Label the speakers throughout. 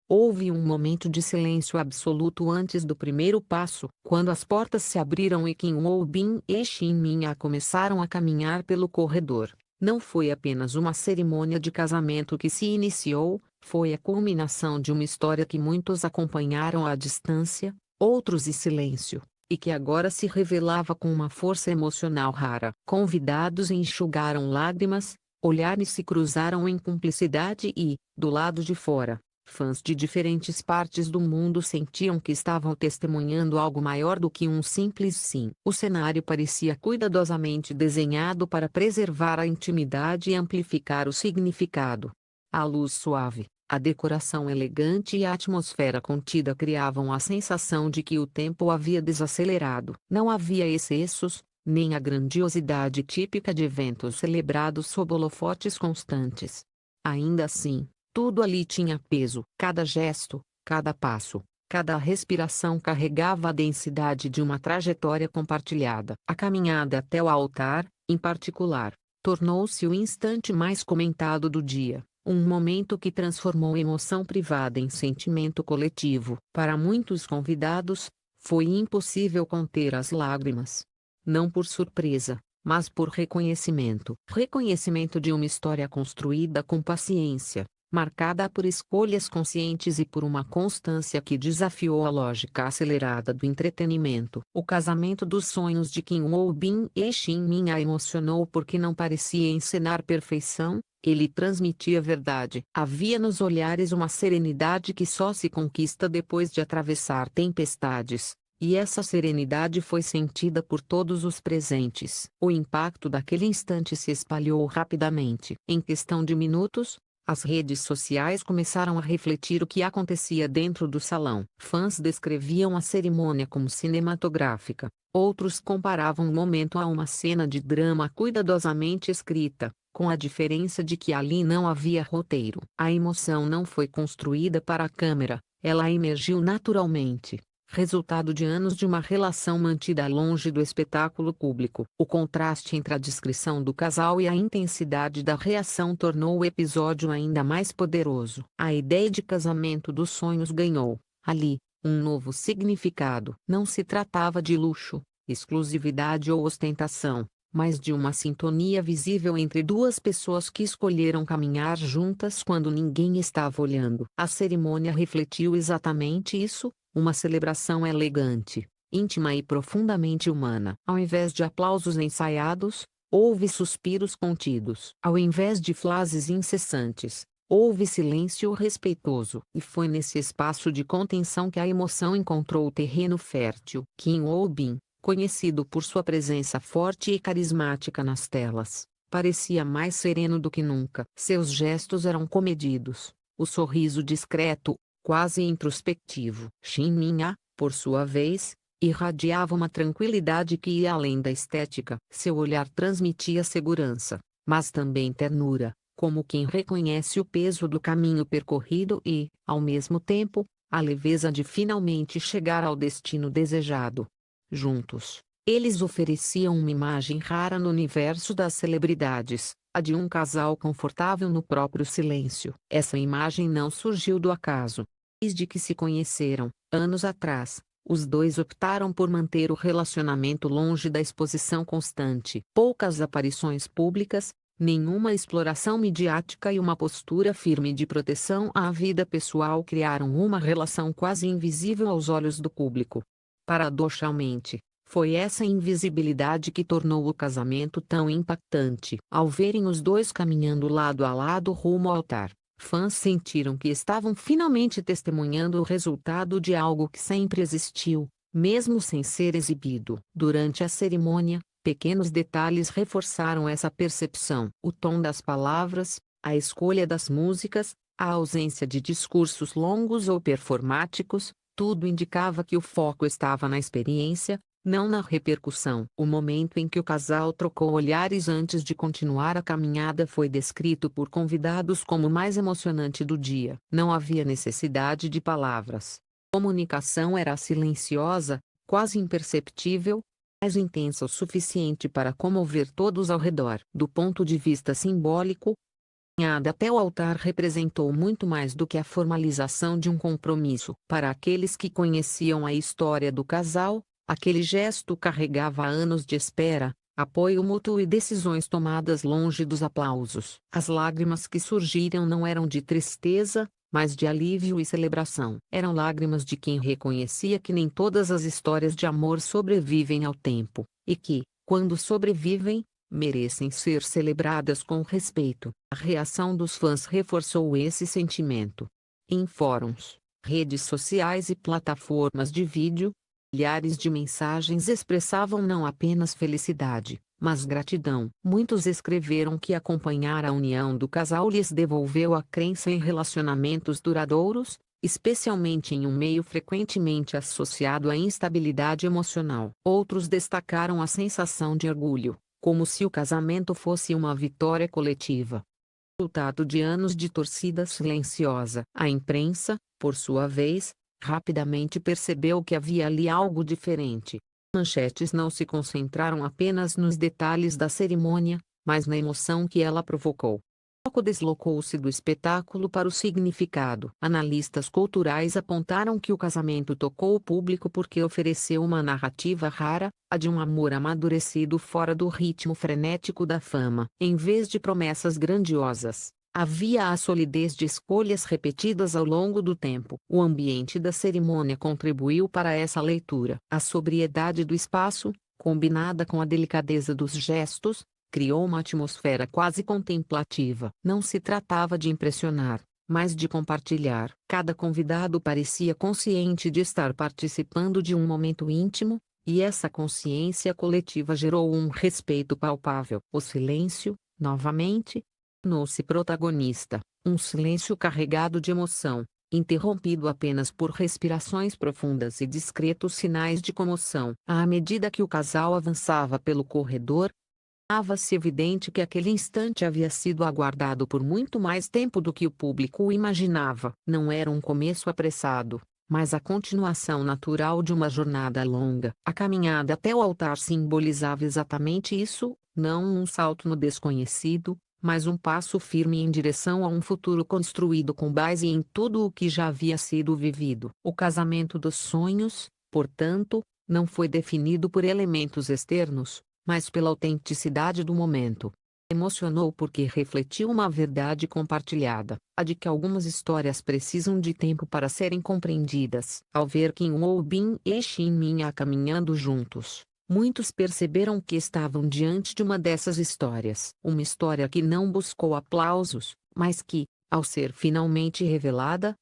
Speaker 1: Houve um momento de silêncio absoluto antes do primeiro passo, quando as portas se abriram e Kim Woo-bin e Shin Min-a começaram a caminhar pelo corredor. Não foi apenas uma cerimônia de casamento que se iniciou, foi a culminação de uma história que muitos acompanharam à distância, outros em silêncio, e que agora se revelava com uma força emocional rara. Convidados enxugaram lágrimas, olhares se cruzaram em cumplicidade e, do lado de fora, fãs de diferentes partes do mundo sentiam que estavam testemunhando algo maior do que um simples sim. O cenário parecia cuidadosamente desenhado para preservar a intimidade e amplificar o significado. A luz suave, a decoração elegante e a atmosfera contida criavam a sensação de que o tempo havia desacelerado. Não havia excessos, nem a grandiosidade típica de eventos celebrados sob holofotes constantes. Ainda assim, tudo ali tinha peso. Cada gesto, cada passo, cada respiração carregava a densidade de uma trajetória compartilhada. A caminhada até o altar, em particular, tornou-se o instante mais comentado do dia. Um momento que transformou emoção privada em sentimento coletivo. Para muitos convidados, foi impossível conter as lágrimas. Não por surpresa, mas por reconhecimento. Reconhecimento de uma história construída com paciência, marcada por escolhas conscientes e por uma constância que desafiou a lógica acelerada do entretenimento. O casamento dos sonhos de Kim Woo-bin e Shin Min a emocionou porque não parecia encenar perfeição, ele transmitia verdade. Havia nos olhares uma serenidade que só se conquista depois de atravessar tempestades. E essa serenidade foi sentida por todos os presentes. O impacto daquele instante se espalhou rapidamente. Em questão de minutos, as redes sociais começaram a refletir o que acontecia dentro do salão. Fãs descreviam a cerimônia como cinematográfica, outros comparavam o momento a uma cena de drama cuidadosamente escrita, com a diferença de que ali não havia roteiro. A emoção não foi construída para a câmera, ela emergiu naturalmente, resultado de anos de uma relação mantida longe do espetáculo público. O contraste entre a descrição do casal e a intensidade da reação tornou o episódio ainda mais poderoso. A ideia de casamento dos sonhos ganhou, ali, um novo significado. Não se tratava de luxo, exclusividade ou ostentação, mas de uma sintonia visível entre duas pessoas que escolheram caminhar juntas quando ninguém estava olhando. A cerimônia refletiu exatamente isso, uma celebração elegante, íntima e profundamente humana. Ao invés de aplausos ensaiados, houve suspiros contidos. Ao invés de frases incessantes, houve silêncio respeitoso. E foi nesse espaço de contenção que a emoção encontrou terreno fértil. Kim Woo-bin, conhecido por sua presença forte e carismática nas telas, parecia mais sereno do que nunca. Seus gestos eram comedidos, o sorriso discreto, quase introspectivo. Shin Min-a, por sua vez, irradiava uma tranquilidade que ia além da estética. Seu olhar transmitia segurança, mas também ternura, como quem reconhece o peso do caminho percorrido e, ao mesmo tempo, a leveza de finalmente chegar ao destino desejado. Juntos, eles ofereciam uma imagem rara no universo das celebridades, a de um casal confortável no próprio silêncio. Essa imagem não surgiu do acaso. Desde que se conheceram, anos atrás, os dois optaram por manter o relacionamento longe da exposição constante. Poucas aparições públicas, nenhuma exploração midiática e uma postura firme de proteção à vida pessoal criaram uma relação quase invisível aos olhos do público. Paradoxalmente, foi essa invisibilidade que tornou o casamento tão impactante. Ao verem os dois caminhando lado a lado rumo ao altar, fãs sentiram que estavam finalmente testemunhando o resultado de algo que sempre existiu, mesmo sem ser exibido. Durante a cerimônia, pequenos detalhes reforçaram essa percepção. O tom das palavras, a escolha das músicas, a ausência de discursos longos ou performáticos, tudo indicava que o foco estava na experiência, não na repercussão. O momento em que o casal trocou olhares antes de continuar a caminhada foi descrito por convidados como o mais emocionante do dia. Não havia necessidade de palavras. A comunicação era silenciosa, quase imperceptível, mas intensa o suficiente para comover todos ao redor. Do ponto de vista simbólico, A caminhada até o altar representou muito mais do que a formalização de um compromisso. Para aqueles que conheciam a história do casal, aquele gesto carregava anos de espera, apoio mútuo e decisões tomadas longe dos aplausos. As lágrimas que surgiram não eram de tristeza, mas de alívio e celebração. Eram lágrimas de quem reconhecia que nem todas as histórias de amor sobrevivem ao tempo, e que, quando sobrevivem, merecem ser celebradas com respeito. A reação dos fãs reforçou esse sentimento. Em fóruns, redes sociais e plataformas de vídeo, milhares de mensagens expressavam não apenas felicidade, mas gratidão. Muitos escreveram que acompanhar a união do casal lhes devolveu a crença em relacionamentos duradouros, especialmente em um meio frequentemente associado à instabilidade emocional. Outros destacaram a sensação de orgulho, como se o casamento fosse uma vitória coletiva. Resultado de anos de torcida silenciosa. A imprensa, por sua vez, rapidamente percebeu que havia ali algo diferente. Manchetes não se concentraram apenas nos detalhes da cerimônia, mas na emoção que ela provocou. O foco deslocou-se do espetáculo para o significado. Analistas culturais apontaram que o casamento tocou o público porque ofereceu uma narrativa rara, a de um amor amadurecido fora do ritmo frenético da fama. Em vez de promessas grandiosas, havia a solidez de escolhas repetidas ao longo do tempo. O ambiente da cerimônia contribuiu para essa leitura. A sobriedade do espaço, combinada com a delicadeza dos gestos, criou uma atmosfera quase contemplativa. Não se tratava de impressionar, mas de compartilhar. Cada convidado parecia consciente de estar participando de um momento íntimo, e essa consciência coletiva gerou um respeito palpável. O silêncio, novamente, tornou-se protagonista, um silêncio carregado de emoção, interrompido apenas por respirações profundas e discretos sinais de comoção. À medida que o casal avançava pelo corredor, tornava-se evidente que aquele instante havia sido aguardado por muito mais tempo do que o público o imaginava. Não era um começo apressado, mas a continuação natural de uma jornada longa. A caminhada até o altar simbolizava exatamente isso, não um salto no desconhecido, mas um passo firme em direção a um futuro construído com base em tudo o que já havia sido vivido. O casamento dos sonhos, portanto, não foi definido por elementos externos, mas pela autenticidade do momento. Emocionou porque refletiu uma verdade compartilhada, a de que algumas histórias precisam de tempo para serem compreendidas. Ao ver Kim Woo-bin e Shin Min-ah caminhando juntos, muitos perceberam que estavam diante de uma dessas histórias. Uma história que não buscou aplausos, mas que, ao ser finalmente revelada,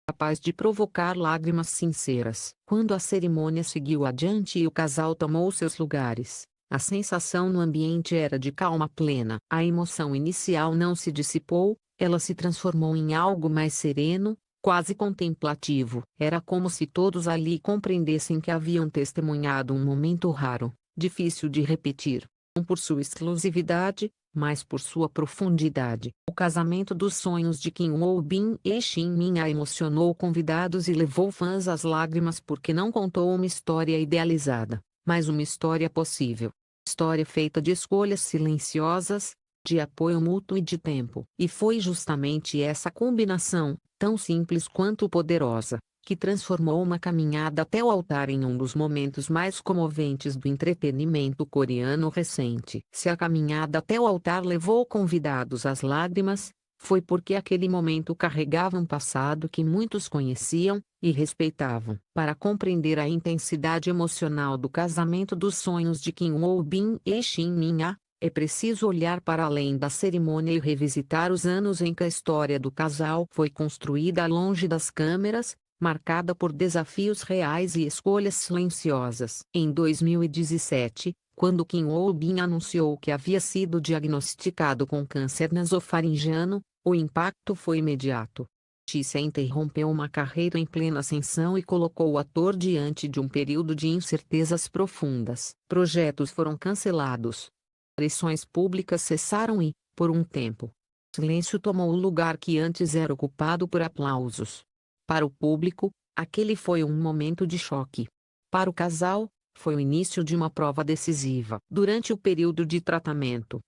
Speaker 1: capaz de provocar lágrimas sinceras. Quando a cerimônia seguiu adiante e o casal tomou seus lugares, a sensação no ambiente era de calma plena. A emoção inicial não se dissipou, ela se transformou em algo mais sereno, quase contemplativo. Era como se todos ali compreendessem que haviam testemunhado um momento raro, difícil de repetir, não por sua exclusividade, mas por sua profundidade. O casamento dos sonhos de Kim Woo-bin e Shin Min-ah emocionou convidados e levou fãs às lágrimas porque não contou uma história idealizada, mas uma história possível. História feita de escolhas silenciosas, de apoio mútuo e de tempo. E foi justamente essa combinação, tão simples quanto poderosa, que transformou uma caminhada até o altar em um dos momentos mais comoventes do entretenimento coreano recente. Se a caminhada até o altar levou convidados às lágrimas, foi porque aquele momento carregava um passado que muitos conheciam e respeitavam. Para compreender a intensidade emocional do casamento dos sonhos de Kim Woo-bin e Shin Min-ah, é preciso olhar para além da cerimônia e revisitar os anos em que a história do casal foi construída longe das câmeras, marcada por desafios reais e escolhas silenciosas. Em 2017, quando Kim Woo-bin anunciou que havia sido diagnosticado com câncer nasofaringiano, o impacto foi imediato. A notícia interrompeu uma carreira em plena ascensão e colocou o ator diante de um período de incertezas profundas. Projetos foram cancelados. Aparições públicas cessaram e, por um tempo, o silêncio tomou o lugar que antes era ocupado por aplausos. Para o público, aquele foi um momento de choque. Para o casal, foi o início de uma prova decisiva. Durante o período de tratamento,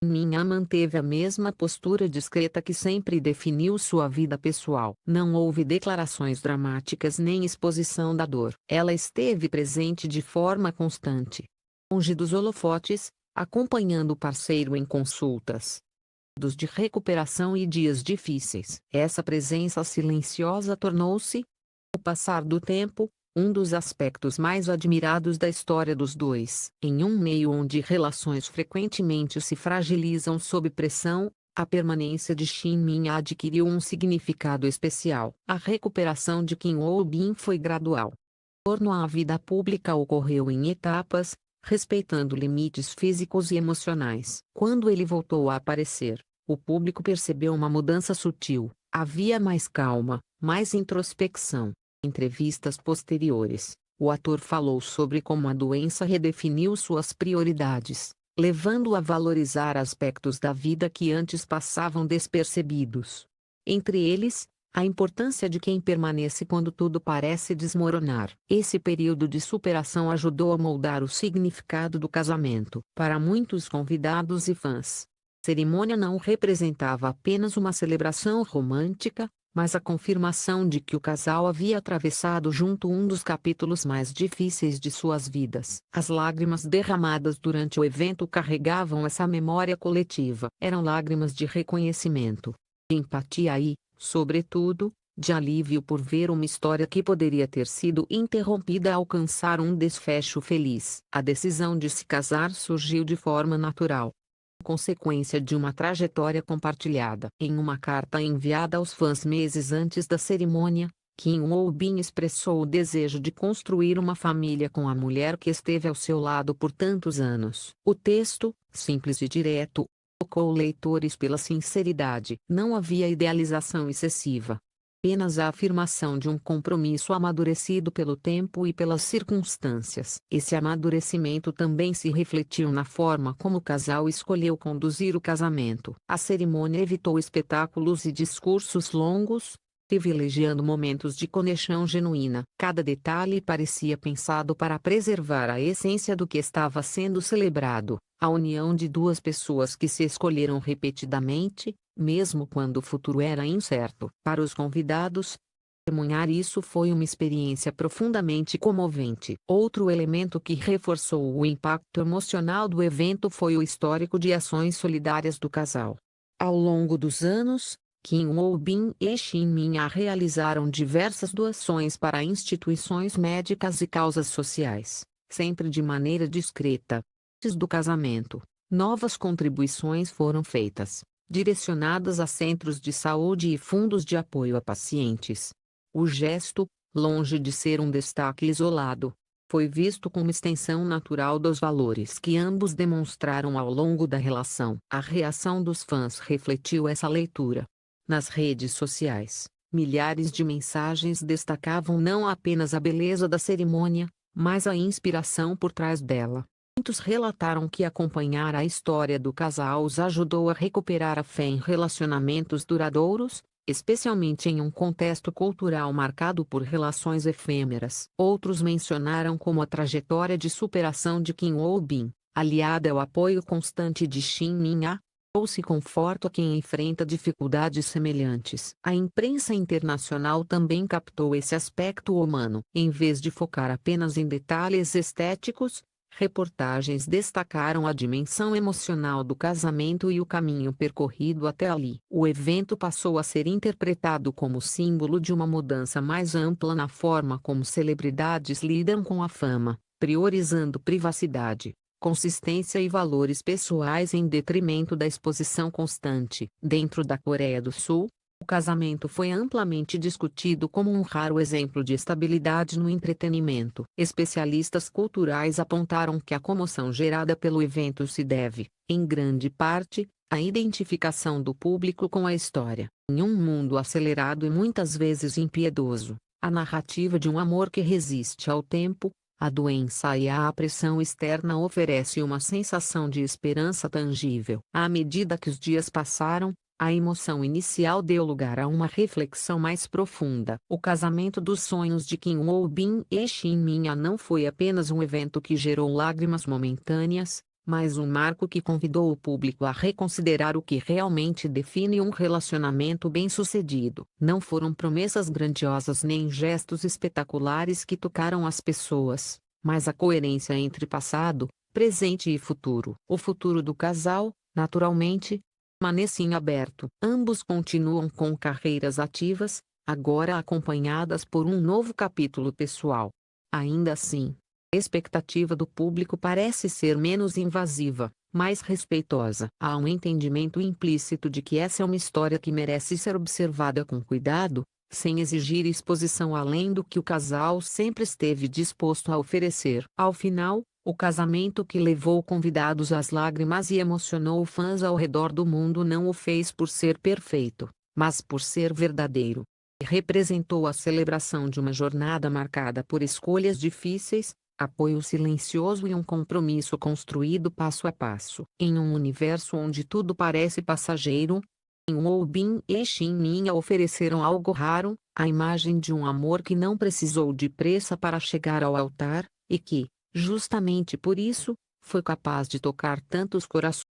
Speaker 1: Minha manteve a mesma postura discreta que sempre definiu sua vida pessoal. Não houve declarações dramáticas nem exposição da dor. Ela esteve presente de forma constante, longe dos holofotes, acompanhando o parceiro em consultas de recuperação e dias difíceis. Essa presença silenciosa tornou-se, com o passar do tempo, um dos aspectos mais admirados da história dos dois. Em um meio onde relações frequentemente se fragilizam sob pressão, a permanência de Shin Min adquiriu um significado especial. A recuperação de Kim Woo-bin foi gradual. O retorno à vida pública ocorreu em etapas, respeitando limites físicos e emocionais. Quando ele voltou a aparecer, o público percebeu uma mudança sutil. Havia mais calma, mais introspecção. Em entrevistas posteriores, o ator falou sobre como a doença redefiniu suas prioridades, levando-o a valorizar aspectos da vida que antes passavam despercebidos. Entre eles, a importância de quem permanece quando tudo parece desmoronar. Esse período de superação ajudou a moldar o significado do casamento. Para muitos convidados e fãs, a cerimônia não representava apenas uma celebração romântica, mas a confirmação de que o casal havia atravessado junto um dos capítulos mais difíceis de suas vidas. As lágrimas derramadas durante o evento carregavam essa memória coletiva. Eram lágrimas de reconhecimento, de empatia e, sobretudo, de alívio por ver uma história que poderia ter sido interrompida alcançar um desfecho feliz. A decisão de se casar surgiu de forma natural, consequência de uma trajetória compartilhada. Em uma carta enviada aos fãs meses antes da cerimônia, Kim Woo-bin expressou o desejo de construir uma família com a mulher que esteve ao seu lado por tantos anos. O texto, simples e direto, tocou leitores pela sinceridade. Não havia idealização excessiva, apenas a afirmação de um compromisso amadurecido pelo tempo e pelas circunstâncias. Esse amadurecimento também se refletiu na forma como o casal escolheu conduzir o casamento. A cerimônia evitou espetáculos e discursos longos, privilegiando momentos de conexão genuína. Cada detalhe parecia pensado para preservar a essência do que estava sendo celebrado, a união de duas pessoas que se escolheram repetidamente, mesmo quando o futuro era incerto. Para os convidados, testemunhar isso foi uma experiência profundamente comovente. Outro elemento que reforçou o impacto emocional do evento foi o histórico de ações solidárias do casal. Ao longo dos anos, Kim Woo-bin e Shin Min-ah realizaram diversas doações para instituições médicas e causas sociais, sempre de maneira discreta. Antes do casamento, novas contribuições foram feitas, direcionadas a centros de saúde e fundos de apoio a pacientes. O gesto, longe de ser um destaque isolado, foi visto como extensão natural dos valores que ambos demonstraram ao longo da relação. A reação dos fãs refletiu essa leitura. Nas redes sociais, milhares de mensagens destacavam não apenas a beleza da cerimônia, mas a inspiração por trás dela. Muitos relataram que acompanhar a história do casal os ajudou a recuperar a fé em relacionamentos duradouros, especialmente em um contexto cultural marcado por relações efêmeras. Outros mencionaram como a trajetória de superação de Kim Woo-bin, aliada ao apoio constante de Shin Min-ah, trouxe conforto a quem enfrenta dificuldades semelhantes. A imprensa internacional também captou esse aspecto humano. Em vez de focar apenas em detalhes estéticos, reportagens destacaram a dimensão emocional do casamento e o caminho percorrido até ali. O evento passou a ser interpretado como símbolo de uma mudança mais ampla na forma como celebridades lidam com a fama, priorizando privacidade, consistência e valores pessoais em detrimento da exposição constante. Dentro da Coreia do Sul, o casamento foi amplamente discutido como um raro exemplo de estabilidade no entretenimento. Especialistas culturais apontaram que a comoção gerada pelo evento se deve, em grande parte, à identificação do público com a história. Em um mundo acelerado e muitas vezes impiedoso, a narrativa de um amor que resiste ao tempo, a doença e à pressão externa oferece uma sensação de esperança tangível. À medida que os dias passaram, a emoção inicial deu lugar a uma reflexão mais profunda. O casamento dos sonhos de Kim Woo-bin e Shin Min-ah não foi apenas um evento que gerou lágrimas momentâneas, mas um marco que convidou o público a reconsiderar o que realmente define um relacionamento bem-sucedido. Não foram promessas grandiosas nem gestos espetaculares que tocaram as pessoas, mas a coerência entre passado, presente e futuro. O futuro do casal, naturalmente, permanece em aberto. Ambos continuam com carreiras ativas, agora acompanhadas por um novo capítulo pessoal. Ainda assim, a expectativa do público parece ser menos invasiva, mais respeitosa. Há um entendimento implícito de que essa é uma história que merece ser observada com cuidado, sem exigir exposição além do que o casal sempre esteve disposto a oferecer. Ao final, o casamento que levou convidados às lágrimas e emocionou fãs ao redor do mundo não o fez por ser perfeito, mas por ser verdadeiro. Representou a celebração de uma jornada marcada por escolhas difíceis, apoio silencioso e um compromisso construído passo a passo. Em um universo onde tudo parece passageiro, Bin e Shin Min ofereceram algo raro, a imagem de um amor que não precisou de pressa para chegar ao altar, e que, justamente por isso, foi capaz de tocar tantos corações.